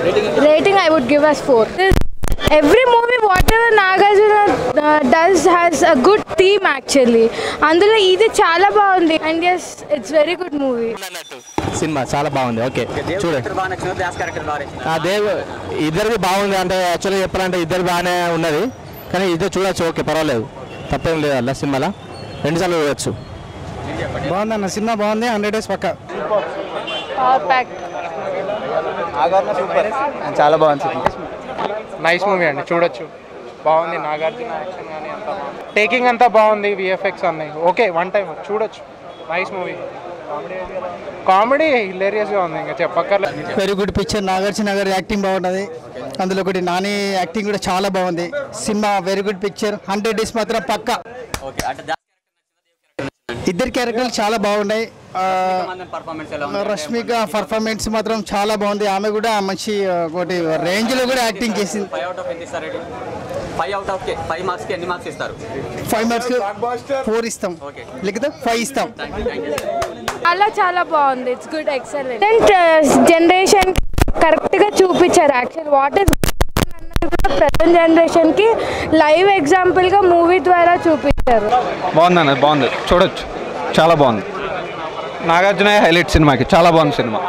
Rating I would give as 4. Every movie whatever Nagarjuna does has a good theme actually. అందులో ఇది చాలా బాగుంది and yes it's very good movie. Cinema చాలా బాగుంది. Okay చూడండి. దేవ్ ఇద్దరిది బాగుంది. అంటే యాక్చువల్గా చెప్పాలంటే ఇద్దరు బాగానే ఉన్నది కానీ ఇద్దరు చూడొచ్చు. ఓకే పర్వాలేదు, తప్పేం లేదు అలా సినిమాలో 2 సార్లు చూడవచ్చు. బాగుందన్న సినిమా బాగుంది. 100 days పక్క చాలా బాగుంది. నైస్ మూవీ అండి, చూడొచ్చు. బాగుంది. నాగార్జున యాక్షన్ కానీ అంతా బాగుంది. టేకింగ్ అంతా బాగుంది. విఎఫ్ఎక్స్ అన్నీ ఓకే. 1 time చూడొచ్చు. Nice movie. కామెడీ హిలేరియస్గా ఉంది, ఇంకా చెప్పక్కర్లేదు. Very good picture. నాగార్జున గారి యాక్టింగ్ బాగుంటుంది. అందులో ఒకటి నాని యాక్టింగ్ కూడా చాలా బాగుంది. Cinema very good picture. 100 days మాత్రం పక్క. ఇద్దరు క్యారెక్టర్లు చాలా బాగున్నాయి. రష్మిక పర్ఫార్మెన్స్ మాత్రం చాలా బాగుంది. ఆమె కూడా మంచి ఒకటి రేంజ్ లో కూడా యాక్టింగ్ చేసింది. 5 మార్క్స్ ఎన్ని మార్క్స్ ఇస్తారు? 5 మార్క్స్ 4 ఇస్తాం, లేకపోతే 5 ఇస్తాం. చాలా బాగుంది. It's good, excellent. Generation correct గా చూపించారు. Actual what is present generation కి లైవ్ ఎగ్జాంపుల్ గా మూవీ ద్వారా చూపించారు. బాగుంది, బాగుంది, చూడొచ్చు. చాలా బాగుంది. నాగార్జున హైలైట్ సినిమాకి. చాలా బాగుంది సినిమా.